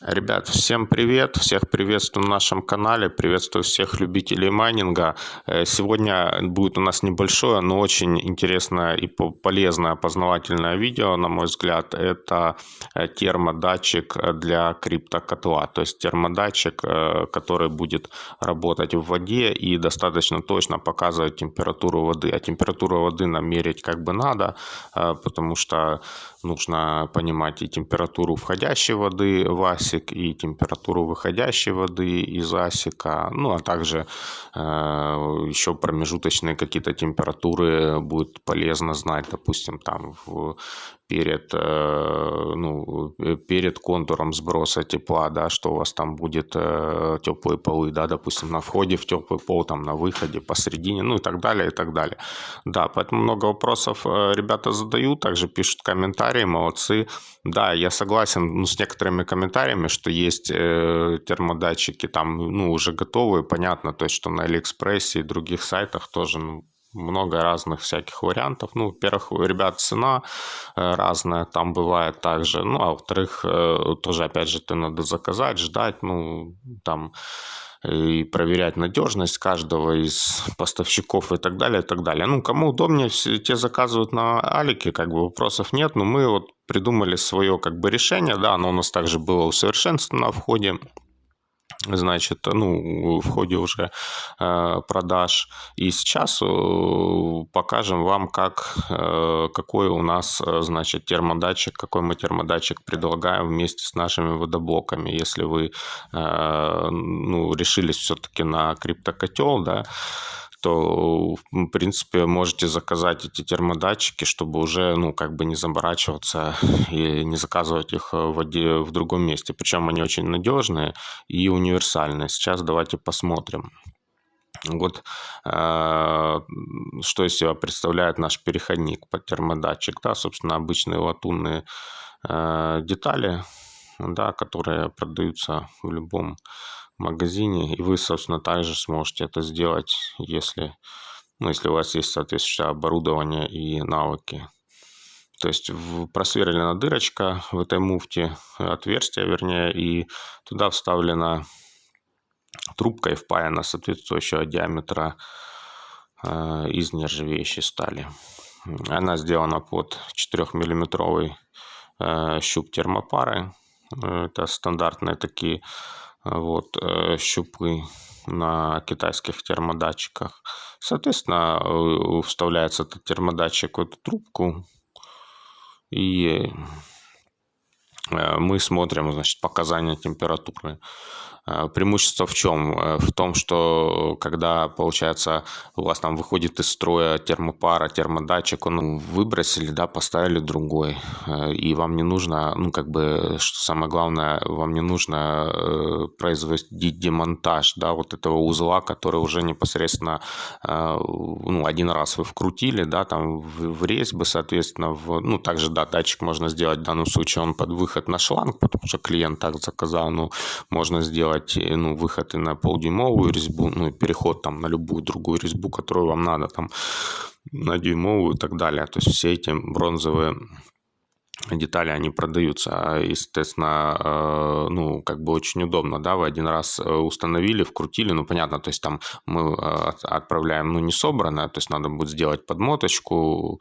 Ребят, всем привет! Всех приветствую на нашем канале, приветствую всех любителей майнинга. Сегодня будет у нас небольшое, но очень интересное и полезное познавательное видео, на мой взгляд. Это термодатчик для криптокотла, то есть термодатчик, который будет работать в воде и достаточно точно показывать температуру воды. А температуру воды нам мерить как бы надо, потому что нужно понимать и температуру входящей воды в асик, и температуру выходящей воды из асика, ну а также еще промежуточные какие-то температуры будет полезно знать, допустим, там перед контуром сброса тепла, да, что у вас там будет теплые полы, да, допустим, на входе в теплый пол, там на выходе, посередине, ну и так далее, и так далее. Да, поэтому много вопросов ребята задают, также пишут комментарии, молодцы. Да, я согласен с некоторыми комментариями, что есть термодатчики там, уже готовые, понятно, то есть, что на Алиэкспрессе и других сайтах тоже, много разных всяких вариантов. Во-первых, у ребят цена разная там бывает также. А во-вторых, тоже, опять же, это надо заказать, ждать, там и проверять надежность каждого из поставщиков и так далее, и так далее. Кому удобнее, те заказывают на Алике, как бы вопросов нет, но мы вот придумали свое как бы решение, да, оно у нас также было усовершенствовано в ходе, значит, в ходе уже продаж. И сейчас покажем вам, какой у нас, значит, термодатчик, какой мы термодатчик предлагаем вместе с нашими водоблоками. Если вы решились все-таки на криптокотел, да, то, в принципе, можете заказать эти термодатчики, чтобы уже, не заморачиваться и не заказывать их в другом месте. Причем они очень надежные и универсальные. Сейчас давайте посмотрим. Вот что из себя представляет наш переходник под термодатчик. Да, собственно, обычные латунные детали, да, которые продаются в любом магазине, и вы, собственно, также сможете это сделать, если у вас есть соответствующее оборудование и навыки. То есть просверлена дырочка в этой муфте, отверстие, вернее, и туда вставлена трубка и впаяна соответствующего диаметра из нержавеющей стали. Она сделана под 4-миллиметровый щуп термопары. Это стандартные такие щупы на китайских термодатчиках. Соответственно, вставляется этот термодатчик в эту трубку, и мы смотрим, значит, показания температуры. Преимущество в чем? В том, что когда, получается, у вас там выходит из строя термопара, термодатчик, он выбросили, да, поставили другой, и вам не нужно, что самое главное, вам не нужно производить демонтаж, да, вот этого узла, который уже непосредственно, один раз вы вкрутили, да, там в резьбы, соответственно, также, да, датчик можно сделать, в данном случае он под выход на шланг, потому что клиент так заказал, можно сделать выход и на полдюймовую резьбу, и переход там на любую другую резьбу, которую вам надо, там на дюймовую и так далее. То есть все эти бронзовые детали, они продаются, естественно, очень удобно, да, вы один раз установили, вкрутили, понятно, то есть там мы отправляем, не собранное, то есть надо будет сделать подмоточку,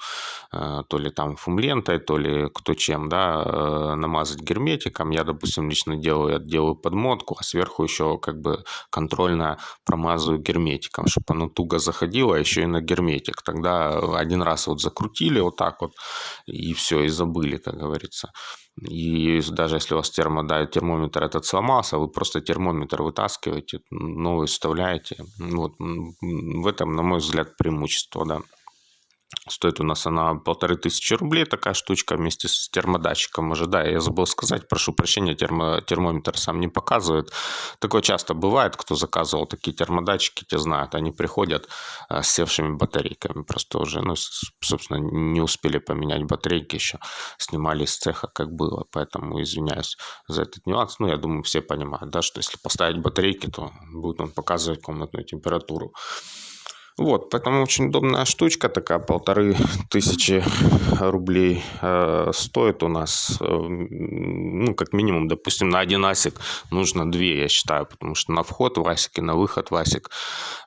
то ли там фумлентой, то ли кто чем, да, намазать герметиком, я, допустим, лично делаю подмотку, а сверху еще как бы контрольно промазываю герметиком, чтобы оно туго заходило, еще и на герметик, тогда один раз вот закрутили вот так вот, и все, и забыли, как говорится. И даже если у вас термометр этот сломался, вы просто термометр вытаскиваете, новый вставляете. Вот в этом, на мой взгляд, преимущество, да. Стоит у нас она 1500 рублей, такая штучка вместе с термодатчиком уже. Да, я забыл сказать, прошу прощения, термометр сам не показывает. Такое часто бывает, кто заказывал такие термодатчики, те знают, они приходят с севшими батарейками. Просто уже, собственно, не успели поменять батарейки еще, снимали из цеха, как было. Поэтому извиняюсь за этот нюанс. Я думаю, все понимают, да, что если поставить батарейки, то будет он показывать комнатную температуру. Вот, поэтому очень удобная штучка такая, 1500 рублей стоит у нас. Ну, как минимум, допустим, на один асик нужно 2, я считаю, потому что на вход в асик и на выход в асик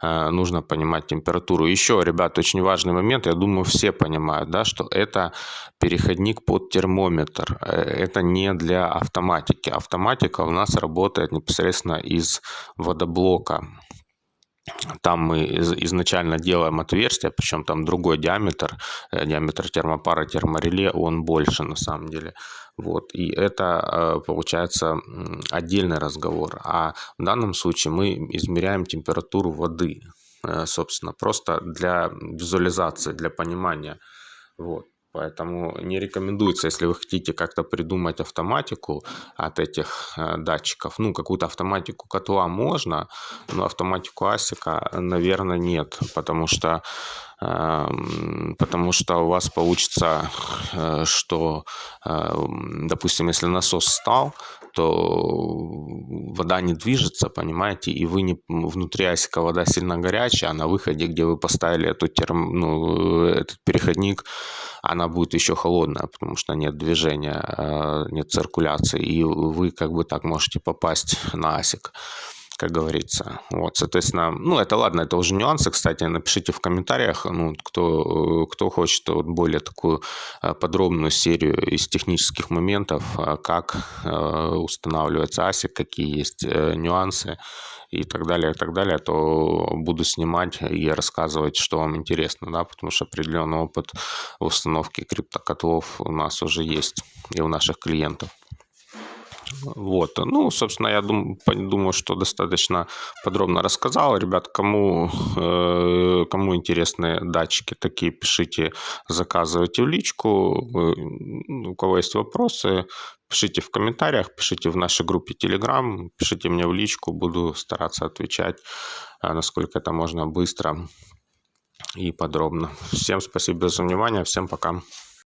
нужно понимать температуру. Еще, ребят, очень важный момент, я думаю, все понимают, да, что это переходник под термометр. Это не для автоматики. Автоматика у нас работает непосредственно из водоблока. Там мы изначально делаем отверстие, причем там другой диаметр, диаметр термопары, термореле, он больше на самом деле. Вот. И это получается отдельный разговор. А в данном случае мы измеряем температуру воды, собственно, просто для визуализации, для понимания. Вот. Поэтому не рекомендуется, если вы хотите как-то придумать автоматику от этих датчиков. Ну, какую-то автоматику котла можно, но автоматику асика, наверное, нет. Потому что у вас получится, что, допустим, если насос стал, то вода не движется, понимаете, и вы не, внутри асика вода сильно горячая, а на выходе, где вы поставили этот переходник, она будет еще холодная, потому что нет движения, нет циркуляции, и вы как бы так можете попасть на асик, как говорится. Вот, соответственно, ну, это ладно, это уже нюансы, кстати, напишите в комментариях, ну, кто хочет вот более такую подробную серию из технических моментов, как устанавливается асик, какие есть нюансы и так далее, то буду снимать и рассказывать, что вам интересно, да, потому что определенный опыт установки криптокотлов у нас уже есть и у наших клиентов. Вот, ну, собственно, я думаю, что достаточно подробно рассказал. Ребят, кому интересны датчики такие, пишите, заказывайте в личку. У кого есть вопросы, пишите в комментариях, пишите в нашей группе Telegram, пишите мне в личку, буду стараться отвечать, насколько это можно быстро и подробно. Всем спасибо за внимание, всем пока.